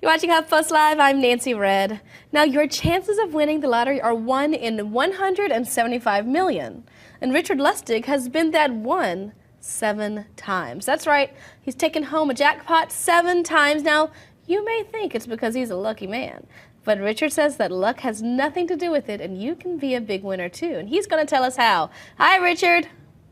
You're watching HuffPost Live. I'm Nancy Red. Now, your chances of winning the lottery are 1 in 175 million. And Richard Lustig has been that one 7 times. That's right. He's taken home a jackpot 7 times. Now, you may think it's because he's a lucky man. But Richard says that luck has nothing to do with it, and you can be a big winner, too. And he's going to tell us how. Hi, Richard.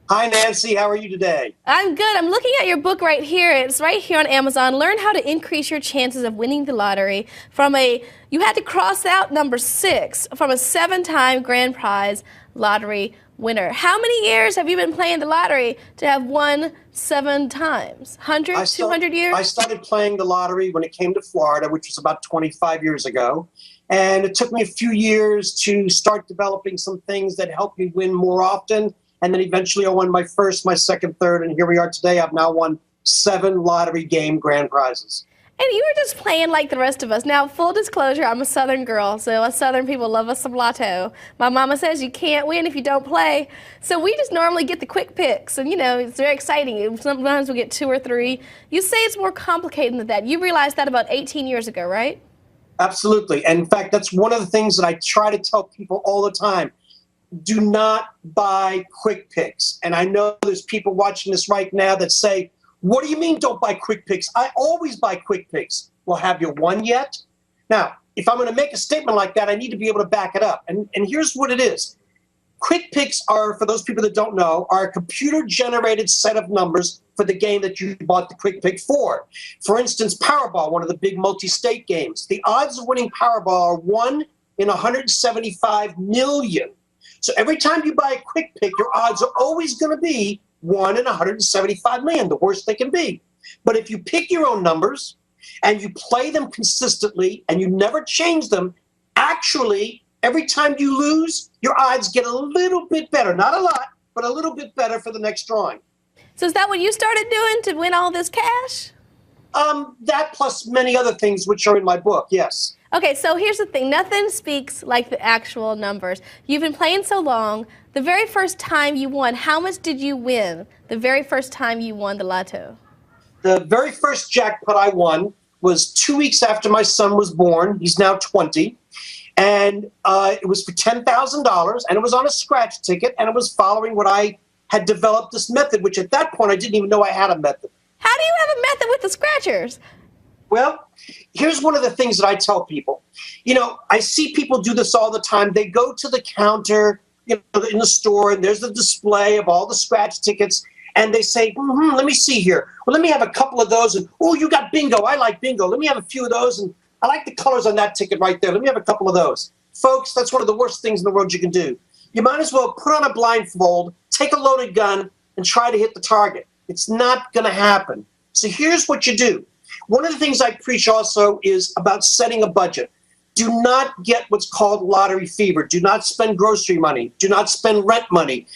Hi, Nancy. How are you today? I'm good. I'm looking at your book right here. It's right here on Amazon. Learn how to increase your chances of winning the lottery you had to cross out number 6 from a 7-time grand prize lottery winner. How many years have you been playing the lottery to have won 7 times? 100, 200 years? I started playing the lottery when it came to Florida, which was about 25 years ago. And it took me a few years to start developing some things that helped me win more often. And then eventually I won my first, my second, third, and here we are today. I've now won 7 lottery game grand prizes. And you were just playing like the rest of us. Now, full disclosure, I'm a Southern girl, so us Southern people love us some lotto. My mama says you can't win if you don't play. So we just normally get the quick picks, and it's very exciting. Sometimes we get 2 or 3. You say it's more complicated than that. You realized that about 18 years ago, right? Absolutely. And in fact, that's one of the things that I try to tell people all the time. Do not buy quick picks. And I know there's people watching this right now that say, what do you mean don't buy quick picks? I always buy quick picks. Well, have you won yet? Now, if I'm going to make a statement like that, I need to be able to back it up. And here's what it is. Quick picks are, for those people that don't know, are a computer-generated set of numbers for the game that you bought the quick pick for. For instance, Powerball, one of the big multi-state games. The odds of winning Powerball are 1 in 175 million. So every time you buy a quick pick, your odds are always going to be 1 in 175 million, the worst they can be. But if you pick your own numbers and you play them consistently and you never change them, actually, every time you lose, your odds get a little bit better. Not a lot, but a little bit better for the next drawing. So is that what you started doing to win all this cash? That plus many other things which are in my book, yes. Okay, so here's the thing. Nothing speaks like the actual numbers. You've been playing so long. The very first time you won, how much did you win the very first time you won the lotto? The very first jackpot I won was 2 weeks after my son was born. He's now 20. And it was for $10,000, and it was on a scratch ticket, and it was following what I had developed this method, which at that point I didn't even know I had a method. How do you have a method with the scratchers? Well, here's one of the things that I tell people. I see people do this all the time. They go to the counter in the store, and there's a display of all the scratch tickets, and they say, let me see here. Well, let me have a couple of those, and oh, you got bingo. I like bingo. Let me have a few of those, and I like the colors on that ticket right there. Let me have a couple of those. Folks, that's one of the worst things in the world you can do. You might as well put on a blindfold, take a loaded gun, and try to hit the target. It's not going to happen. So here's what you do. One of the things I preach also is about setting a budget. Do not get what's called lottery fever. Do not spend grocery money. Do not spend rent money.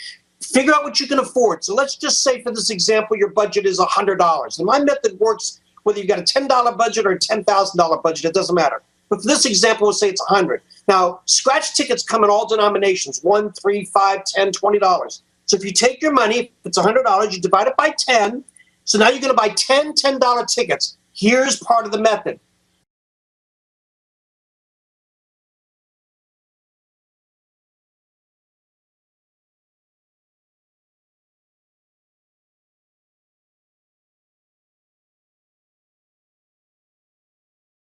Figure out what you can afford. So let's just say, for this example, your budget is $100. And my method works whether you've got a $10 budget or a $10,000 budget. It doesn't matter. But for this example, we'll say it's $100. Now, scratch tickets come in all denominations, $1, $3, $5, $10, $20. So if you take your money, if it's $100, you divide it by 10. So now you're going to buy 10 $10 tickets. Here's part of the method.